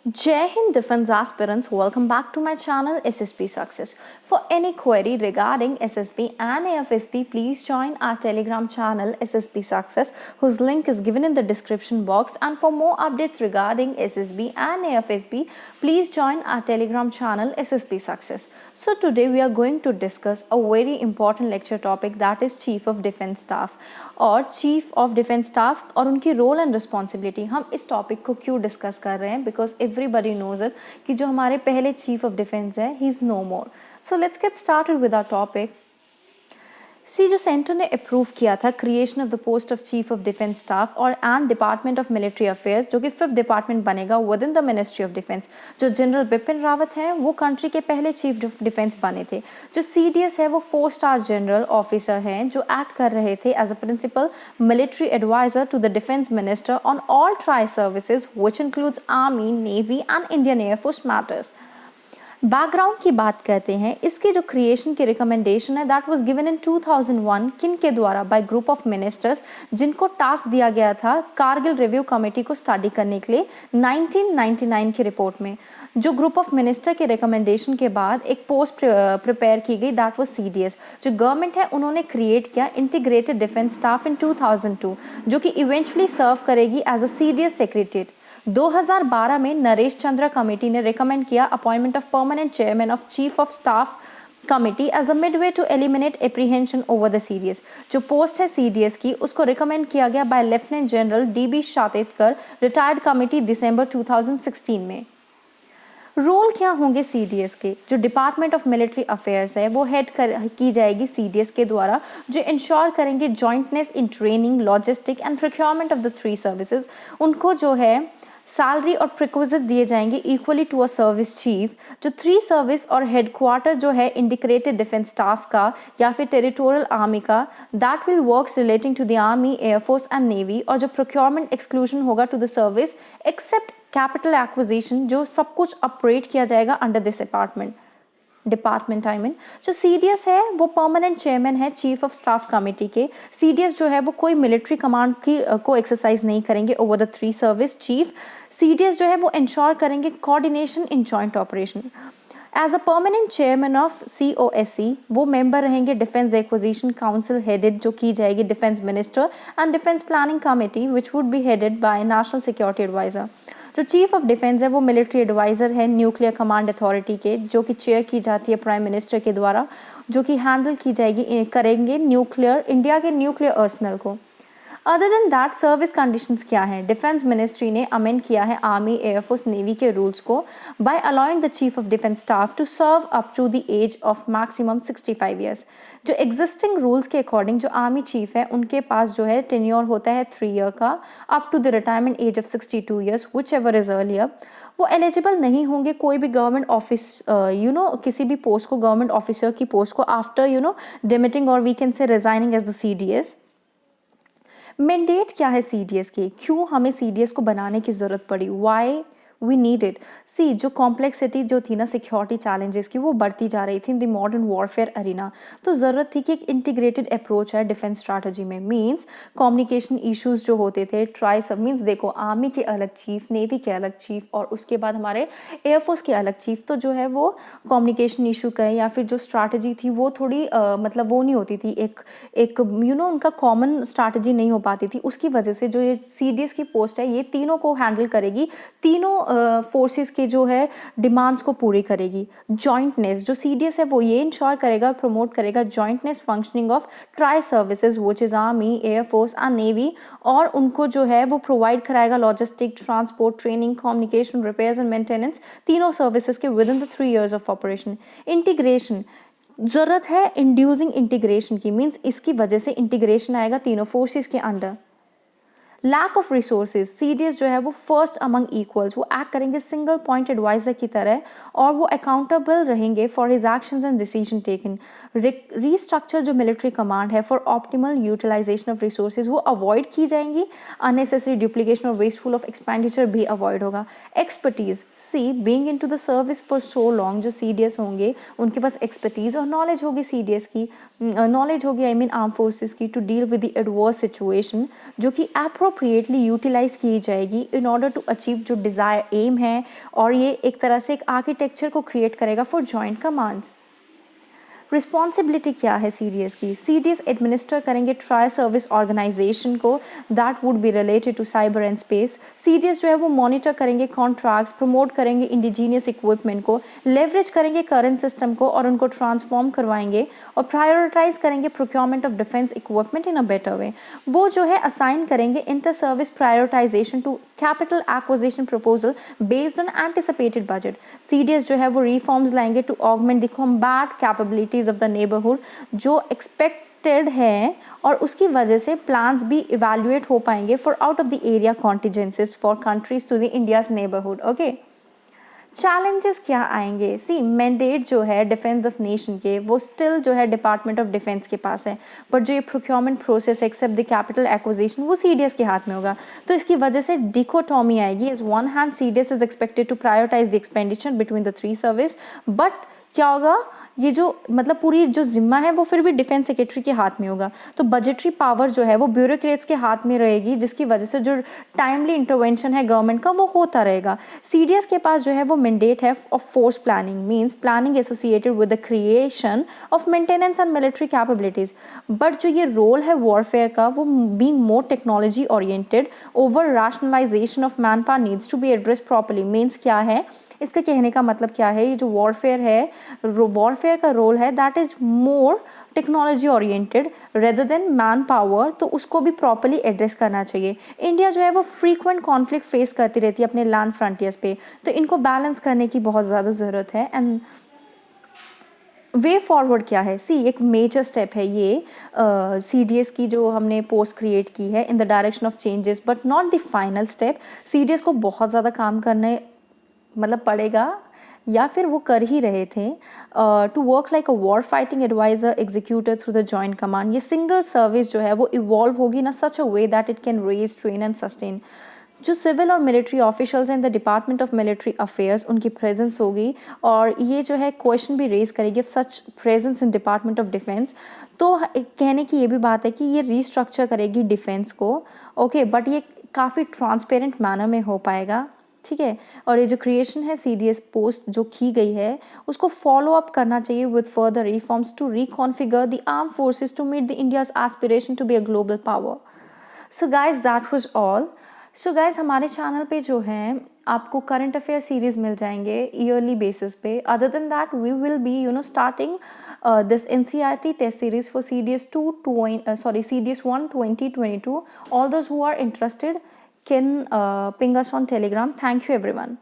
Jai Hind Defense aspirants, welcome back to my channel SSB Success. For any query regarding SSB and AFSB, please join our Telegram channel SSB Success, whose link is given in the description box. And for more updates regarding SSB and AFSB, please join our Telegram channel SSB Success. So today we are going to discuss a very important lecture topic, that is Chief of Defense Staff और chief of defence staff और उनकी role and responsibility. हम इस topic को क्यों discuss कर रहे हैं? बिकॉज एवरीबडी नोज इट कि जो हमारे पहले चीफ ऑफ डिफेंस है, he is no more. So let's get started with our topic. जो सेंटर ने अप्रूव किया था creation of the post of chief of defence staff और and department of military affairs, जो कि 5th डिपार्टमेंट बनेगा within the ministry of defence. जो general Bipin Rawat हैं वो कंट्री के पहले चीफ ऑफ डिफेंस बने थे. जो CDS है वो 4-स्टार जनरल ऑफिसर हैं जो एक्ट कर रहे थे as a principal military adviser to the defence minister on all tri services which includes army, navy and Indian air force matters. Background की बात करते हैं. इसके जो क्रिएशन की रिकमेंडेशन है दैट वाज गिवन इन 2001 किन के द्वारा? बाय ग्रुप ऑफ मिनिस्टर्स, जिनको टास्क दिया गया था कारगिल रिव्यू कमेटी को स्टडी करने के लिए 1999 की रिपोर्ट में. जो ग्रुप ऑफ मिनिस्टर के रिकमेंडेशन के बाद एक पोस्ट प्रिपेयर की गई दैट वाज CDS. जो गवर्नमेंट है उन्होंने क्रिएट किया इंटीग्रेटेड डिफेंस स्टाफ इन 2002, जो कि इवेंचुअली सर्व करेगी एज अ CDS सेक्रेटरीट. 2012 में नरेश चंद्र कमेटी ने रिकमेंड किया appointment of permanent chairman of chief of staff committee as a midway to eliminate apprehension over the CDS. जो पोस्ट है CDS की उसको रिकमेंड किया गया by lieutenant general DB Shekatkar, retired committee, December 2016 में. रोल क्या होंगे CDS के? जो डिपार्टमेंट ऑफ मिलिट्री अफेयर्स है वो हेड की जाएगी CDS के द्वारा, जो इंश्योर करेंगे jointness in training, logistic and procurement of the 3 services. उनको जो है सैलरी और प्रिक्विजिट दिए जाएंगे equally to a service chief. जो 3 सर्विस और हेडक्वार्टर जो है इंटीग्रेटेड डिफेंस स्टाफ का या फिर टेरिटोरियल आर्मी का, that will works relating to the army, air force and navy. और जो प्रोक्योरमेंट एक्सक्लूजन होगा to the service except capital acquisition, जो सब कुछ ऑपरेट किया जाएगा under this department I mean. जो CDS है वो परमानेंट चेयरमैन है चीफ ऑफ स्टाफ कमेटी के. CDS जो है वो कोई मिलिट्री कमांड की को एक्सरसाइज नहीं करेंगे over the 3 service chief. CDS जो है वो इंश्योर करेंगे coordination in joint operation. As a permanent chairman of COSC वो मेंबर रहेंगे डिफेंस एक्विजिशन काउंसिल हेडेड, जो की जाएगी defence minister, and defence planning committee which would be headed by national security adviser. जो चीफ ऑफ डिफेंस है वो military adviser है nuclear command authority के, जो कि चेयर की जाती है प्राइम मिनिस्टर के द्वारा, जो कि हैंडल की जाएगी करेंगे न्यूक्लियर इंडिया के न्यूक्लियर अर्सनल को. Other than that service conditions क्या हैं? डिफेंस मिनिस्ट्री ने अमेंड किया है आर्मी, एयरफोर्स, नेवी के रूल्स को by allowing the chief of defence staff to serve up to the age of maximum 65 years. जो एग्जिस्टिंग रूल्स के अकॉर्डिंग जो आर्मी चीफ है उनके पास जो है टेन्योर होता है 3 ईयर का up to the retirement age of 62 years whichever is earlier. वो एलिजिबल नहीं होंगे कोई भी गवर्नमेंट ऑफिस किसी भी पोस्ट को, गवर्नमेंट ऑफिसर की पोस्ट को आफ्टर डिमिटिंग और we can say resigning as the CDS. Mandate क्या है CDS के? क्यों हमें CDS को बनाने की ज़रूरत पड़ी? Why we need it? जो कॉम्प्लेक्सिटी जो थी ना सिक्योरिटी चैलेंजेस की, वो बढ़ती जा रही थी in the modern warfare arena. तो ज़रूरत थी कि एक इंटीग्रेटेड अप्रोच है डिफेंस स्ट्रैटेजी में. मींस कम्युनिकेशन इश्यूज जो होते थे, ट्राई सब मीन्स देखो आर्मी के अलग चीफ, नेवी के अलग चीफ और उसके बाद हमारे एयरफोर्स के अलग चीफ. तो जो है वो कम्युनिकेशन इशू कहें या फिर जो स्ट्रैटेजी थी वो थोड़ी मतलब वो नहीं होती थी, एक उनका कॉमन स्ट्रैटेजी नहीं हो पाती थी. उसकी वजह से जो ये CDS की पोस्ट है ये तीनों को हैंडल करेगी, तीनों फोर्सेस के जो है डिमांड्स को पूरी करेगी. जॉइंटनेस जो CDS है वो ये इंश्योर करेगा, प्रमोट करेगा jointness functioning of try services which is army, air force and navy. और उनको जो है वो प्रोवाइड कराएगा logistic, transport, training, communication, repairs and maintenance, तीनों सर्विसेज के with in the 3 years of operation. Integration ज़रूरत है इंड्यूसिंग इंटीग्रेशन की, मीन्स इसकी वजह से इंटीग्रेशन आएगा तीनों फोर्सेस के under. Lack of resources, CDS जो है वो फर्स्ट अमंग इक्वल्स, वो एक्ट करेंगे सिंगल पॉइंट एडवाइजर की तरह और वो अकाउंटेबल रहेंगे for his actions and decision taken. Restructure जो मिलिट्री कमांड है for optimal utilisation of resources वो अवॉइड की जाएंगी. अननेसेसरी डुप्लीकेशन और वेस्टफुल ऑफ एक्सपेंडिचर भी अवॉइड होगा. Expertise, being into the service for so long, जो CDS होंगे उनके पास एक्सपर्टीज और नॉलेज होगी CDS की, नॉलेज होगी आई मीन आर्म फोर्सेज की, to deal with the adverse situation, जो कि अप्रोप्रिएटली यूटिलाइज की जाएगी इन ऑर्डर टू अचीव जो डिज़ायर एम है, और ये एक तरह से एक आर्किटेक्चर को क्रिएट करेगा फॉर जॉइंट कमांड्स। रिस्पॉन्सिबिलिटी क्या है सीडीएस की? सीडीएस एडमिनिस्टर करेंगे ट्राई सर्विस ऑर्गेनाइजेशन को that would be related to cyber and space. CDS जो है वो मॉनिटर करेंगे कॉन्ट्रैक्ट्स, प्रमोट करेंगे इंडिजीनियस इक्विपमेंट को, लेवरेज करेंगे करंट सिस्टम को और उनको ट्रांसफॉर्म करवाएंगे, और प्रायोरिटाइज करेंगे procurement of defence equipment in a better way. वो जो है असाइन करेंगे inter service prioritisation to capital acquisition proposal based on anticipated budget. CDS जो है वो रिफॉर्म्स लाएंगे to augment the combat capabilities of the neighbourhood जो एक्सपेक्टेड है, और उसकी वजह से प्लान्स भी इवैल्यूएट हो पाएंगे for out of the area contingencies for countries to the India's neighbourhood. Okay, challenges क्या आएंगे? सी, मैंडेट जो है डिफेंस ऑफ नेशन के वो स्टिल जो है डिपार्टमेंट ऑफ डिफेंस के पास है, बट जो ये procurement process except the capital acquisition वो सीडीएस के हाथ में होगा। तो इसकी वजह से डिकोटॉमी आएगी। Is one hand CDS is expected to prioritise the expenditure between the three service, but क्या होगा, ये जो मतलब पूरी जो जिम्मा है वो फिर भी डिफेंस सेक्रेटरी के हाथ में होगा। तो बजटरी पावर जो है वो ब्यूरोक्रेट्स के हाथ में रहेगी, जिसकी वजह से जो टाइमली इंटरवेंशन है गवर्नमेंट का वो होता रहेगा। सीडीएस के पास जो है वो मैंडेट है of force planning, means planning associated with the creation of maintenance and military capabilities. But जो ये रोल है वॉरफेयर का वो being more technology oriented over rationalisation of manpower needs to be address properly. Means क्या है, इसका कहने का मतलब क्या है, ये जो वॉरफेयर है, वॉरफेयर का रोल है that is more technology oriented rather than man power, तो उसको भी प्रॉपर्ली एड्रेस करना चाहिए। इंडिया जो है वो फ्रीक्वेंट कॉन्फ्लिक्ट फेस करती रहती है अपने लैंड फ्रंटियर्स पे, तो इनको बैलेंस करने की बहुत ज़्यादा ज़रूरत है। एंड वे फॉरवर्ड क्या है? सी, एक मेजर स्टेप है ये सीडीएस की जो हमने पोस्ट क्रिएट की है in the direction of changes, but not the final step. CDS को बहुत ज़्यादा काम करने मतलब पड़ेगा, या फिर वो कर ही रहे थे, to work like a war fighting adviser executor through the joint command. ये सिंगल सर्विस जो है वो इवॉल्व होगी ना such a way that it can raise, train and sustain. जो सिविल और मिलिट्री ऑफिशियल्स हैं in the department of military affairs, उनकी प्रेजेंस होगी, और ये जो है क्वेश्चन भी रेज करेगी such presence in department of defence. तो कहने की ये भी बात है कि ये रीस्ट्रक्चर करेगी डिफेंस को, ओके, बट ये काफ़ी ट्रांसपेरेंट मैनर में हो पाएगा, ठीक है। और ये जो क्रिएशन है सीडीएस पोस्ट जो की गई है उसको फॉलो अप करना चाहिए with further reforms to reconfigure the arm forces to meet the India's aspiration to be a global power. So guys that was all. So guys हमारे चैनल पे जो है आपको करंट अफेयर सीरीज मिल जाएंगे yearly basis पे। Other than that we will be starting this NCERT test series for CDS 1 2022. All those who are interested can ping us on Telegram. Thank you everyone.